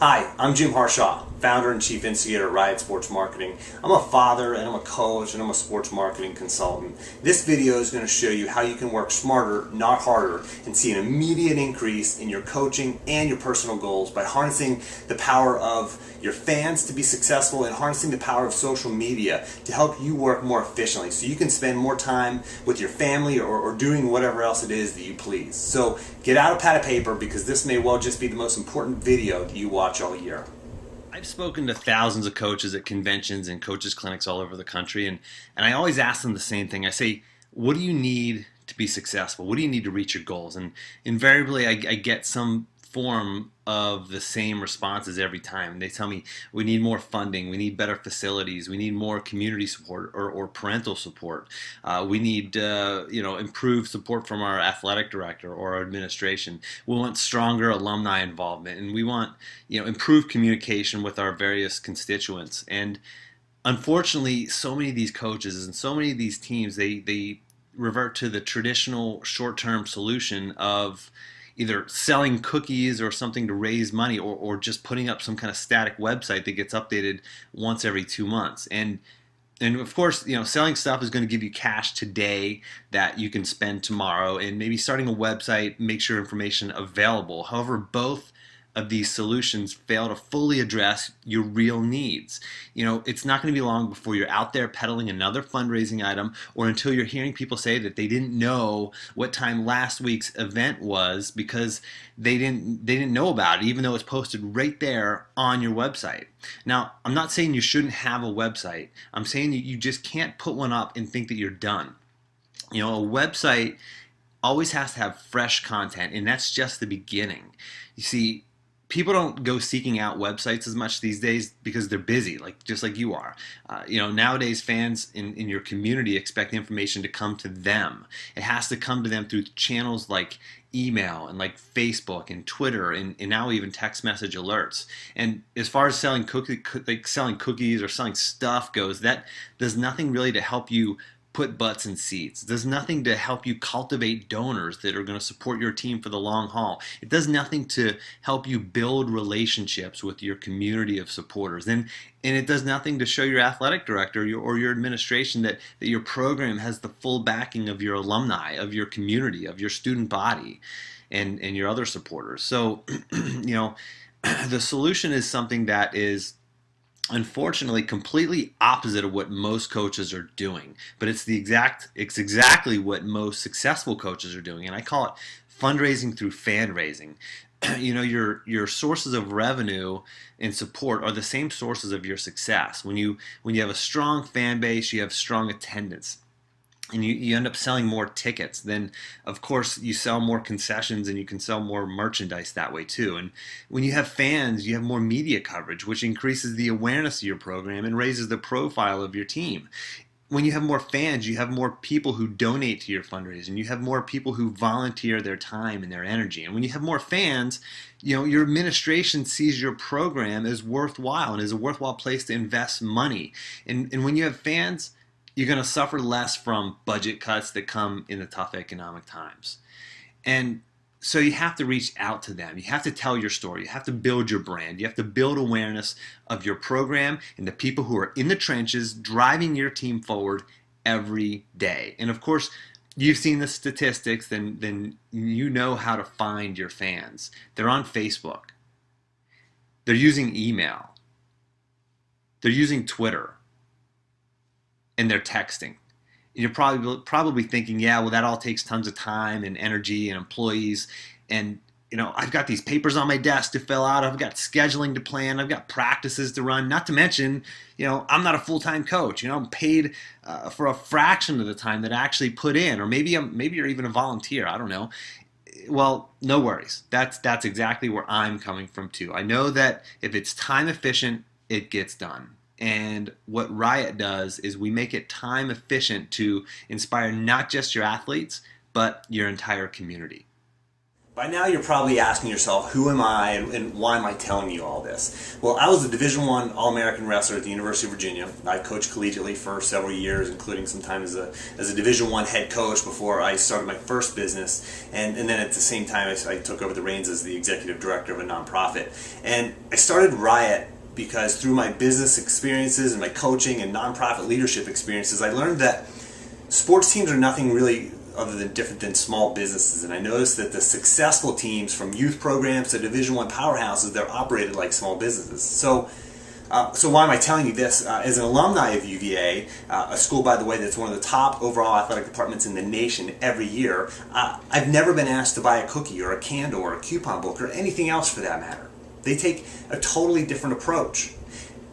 Hi, I'm Jim Harshaw, founder and chief instigator at Riot Sports Marketing. I'm a father and I'm a coach and I'm a sports marketing consultant. This video is going to show you how you can work smarter, not harder, and see an immediate increase in your coaching and your personal goals by harnessing the power of your fans to be successful and harnessing the power of social media to help you work more efficiently so you can spend more time with your family or doing whatever else it is that you please. So get out a pad of paper because this may well just be the most important video that you watch all year. I've spoken to thousands of coaches at conventions and coaches clinics all over the country, and I always ask them the same thing. I say, what do you need to be successful? What do you need to reach your goals? And invariably I get some form of the same responses every time. They tell me we need more funding, we need better facilities, we need more community support or parental support. We need improved support from our athletic director or our administration. We want stronger alumni involvement, and we want improved communication with our various constituents. And unfortunately, so many of these coaches and so many of these teams they revert to the traditional short-term solution of either selling cookies or something to raise money, or just putting up some kind of static website that gets updated once every 2 months. And of course, selling stuff is going to give you cash today that you can spend tomorrow, and maybe starting a website makes your information available. However, both of these solutions fail to fully address your real needs. It's not going to be long before you're out there peddling another fundraising item, or until you're hearing people say that they didn't know what time last week's event was because they didn't know about it, even though it's posted right there on your website. Now, I'm not saying you shouldn't have a website. I'm saying that you just can't put one up and think that you're done. A website always has to have fresh content, and that's just the beginning. You see, people don't go seeking out websites as much these days because they're busy, just like you are. Nowadays, fans in your community expect information to come to them. It has to come to them through channels like email and like Facebook and Twitter and now even text message alerts. And as far as selling cookies or selling stuff goes, that does nothing really to help you put butts in seats. It does nothing to help you cultivate donors that are going to support your team for the long haul. It does nothing to help you build relationships with your community of supporters. And it does nothing to show your athletic director or your administration that your program has the full backing of your alumni, of your community, of your student body, and your other supporters. So, the solution is something that is unfortunately completely opposite of what most coaches are doing, but it's exactly what most successful coaches are doing, and I call it fundraising through fan raising. Your sources of revenue and support are the same sources of your success. When you have a strong fan base, you have strong attendance, and you end up selling more tickets. Then of course you sell more concessions, and you can sell more merchandise that way too. And when you have fans, you have more media coverage, which increases the awareness of your program and raises the profile of your team. When you have more fans, you have more people who donate to your fundraising. You have more people who volunteer their time and their energy. And when you have more fans, your administration sees your program as worthwhile and as a worthwhile place to invest money. And when you have fans, you're going to suffer less from budget cuts that come in the tough economic times. And so you have to reach out to them. You have to tell your story. You have to build your brand. You have to build awareness of your program and the people who are in the trenches driving your team forward every day. And of course, you've seen the statistics, then you know how to find your fans. They're on Facebook. They're using email. They're using Twitter. And they're texting. You're probably thinking, yeah, well, that all takes tons of time and energy and employees. And I've got these papers on my desk to fill out. I've got scheduling to plan. I've got practices to run. Not to mention, I'm not a full-time coach. I'm paid for a fraction of the time that I actually put in. Or maybe you're even a volunteer. I don't know. Well, no worries. That's exactly where I'm coming from too. I know that if it's time efficient, it gets done. And what Riot does is we make it time efficient to inspire not just your athletes, but your entire community. By now you're probably asking yourself, who am I and why am I telling you all this? Well, I was a Division I All-American wrestler at the University of Virginia. I coached collegiately for several years, including some time as a Division I head coach before I started my first business. And then at the same time I took over the reins as the executive director of a nonprofit. And I started Riot because through my business experiences and my coaching and nonprofit leadership experiences, I learned that sports teams are nothing really other than different than small businesses, and I noticed that the successful teams, from youth programs to Division I powerhouses, they're operated like small businesses. So why am I telling you this? As an alumni of UVA, a school, by the way, that's one of the top overall athletic departments in the nation every year, I've never been asked to buy a cookie or a candle or a coupon book or anything else for that matter. They take a totally different approach.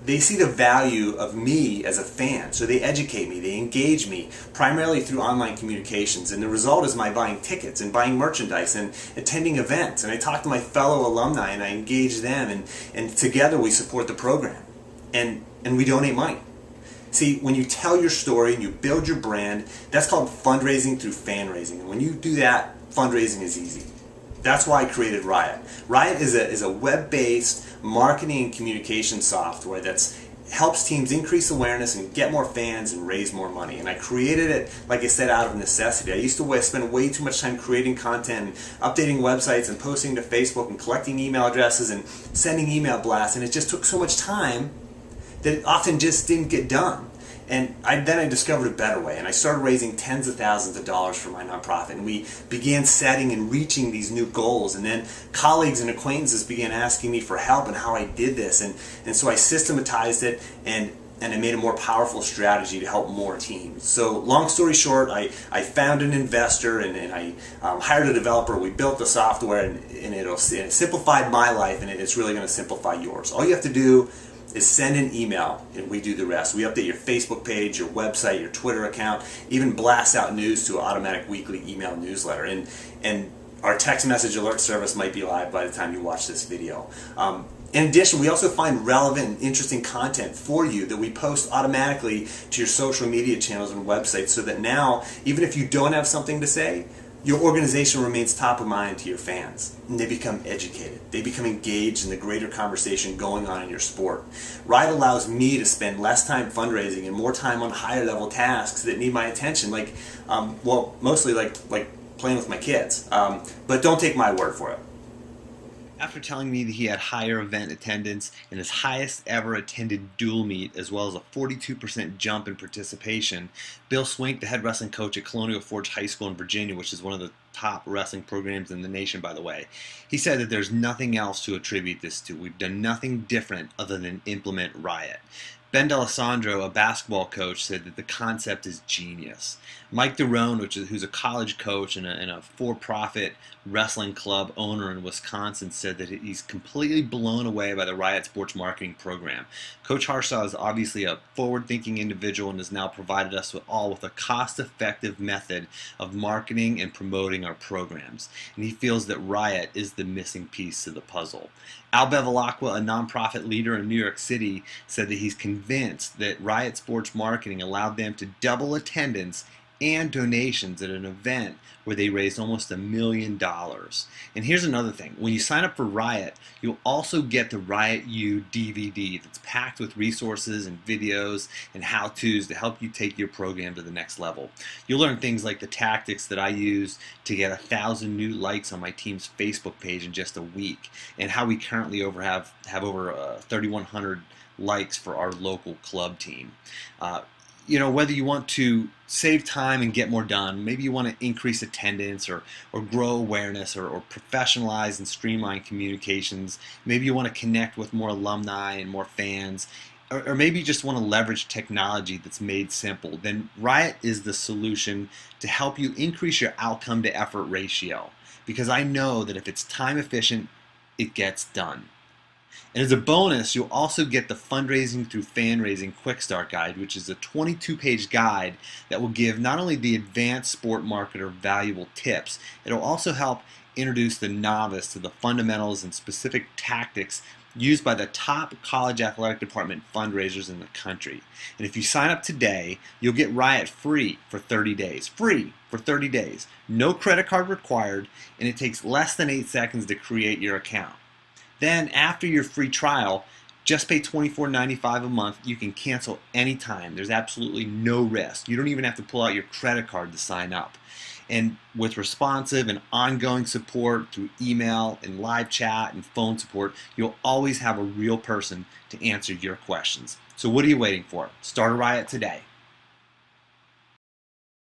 They see the value of me as a fan, so they educate me, they engage me, primarily through online communications, and the result is my buying tickets and buying merchandise and attending events, and I talk to my fellow alumni and I engage them, and together we support the program, and we donate money. See, when you tell your story and you build your brand, that's called fundraising through fan raising, and when you do that, fundraising is easy. That's why I created Riot. Riot is a web-based marketing and communication software that helps teams increase awareness and get more fans and raise more money. And I created it, like I said, out of necessity. I used to spend way too much time creating content and updating websites and posting to Facebook and collecting email addresses and sending email blasts, and it just took so much time that it often just didn't get done. And then I discovered a better way, and I started raising tens of thousands of dollars for my nonprofit, and we began setting and reaching these new goals, and then colleagues and acquaintances began asking me for help and how I did this, and so I systematized it, and I made a more powerful strategy to help more teams. So long story short, I found an investor, and I hired a developer. We built the software, and it simplified my life, and it's really going to simplify yours. All you have to do is send an email, and we do the rest. We update your Facebook page, your website, your Twitter account, even blast out news to an automatic weekly email newsletter. And our text message alert service might be live by the time you watch this video. In addition, we also find relevant and interesting content for you that we post automatically to your social media channels and websites, so that now, even if you don't have something to say, your organization remains top of mind to your fans, and they become educated. They become engaged in the greater conversation going on in your sport. Riot allows me to spend less time fundraising and more time on higher level tasks that need my attention, like, mostly like playing with my kids. But don't take my word for it. After telling me that he had higher event attendance and his highest ever attended dual meet, as well as a 42% jump in participation, Bill Swink, the head wrestling coach at Colonial Forge High School in Virginia, which is one of the top wrestling programs in the nation, by the way, he said that there's nothing else to attribute this to. We've done nothing different other than implement Riot. Ben D'Alessandro, a basketball coach, said that the concept is genius. Mike Derone, who's a college coach and a for-profit wrestling club owner in Wisconsin, said that he's completely blown away by the Riot Sports Marketing Program. Coach Harshaw is obviously a forward-thinking individual and has now provided us with a cost-effective method of marketing and promoting our programs. And he feels that Riot is the missing piece to the puzzle. Al Bevilacqua, a nonprofit leader in New York City, said that he's convinced that Riot Sports Marketing allowed them to double attendance and donations at an event where they raised almost $1 million. And here's another thing. When you sign up for Riot, you'll also get the Riot U DVD that's packed with resources and videos and how-tos to help you take your program to the next level. You'll learn things like the tactics that I use to get 1,000 new likes on my team's Facebook page in just a week, and how we currently have over 3,100 likes for our local club team. Whether you want to save time and get more done, maybe you want to increase attendance or grow awareness or professionalize and streamline communications, maybe you want to connect with more alumni and more fans, or maybe you just want to leverage technology that's made simple, then Riot is the solution to help you increase your outcome to effort ratio, because I know that if it's time efficient, it gets done. And as a bonus, you'll also get the Fundraising Through Fan Raising Quick Start Guide, which is a 22-page guide that will give not only the advanced sport marketer valuable tips, it'll also help introduce the novice to the fundamentals and specific tactics used by the top college athletic department fundraisers in the country. And if you sign up today, you'll get Riot free for 30 days. Free for 30 days. No credit card required, and it takes less than 8 seconds to create your account. Then, after your free trial, just pay $24.95 a month. You can cancel anytime. There's absolutely no risk. You don't even have to pull out your credit card to sign up. And with responsive and ongoing support through email and live chat and phone support, you'll always have a real person to answer your questions. So what are you waiting for? Start a Riot today.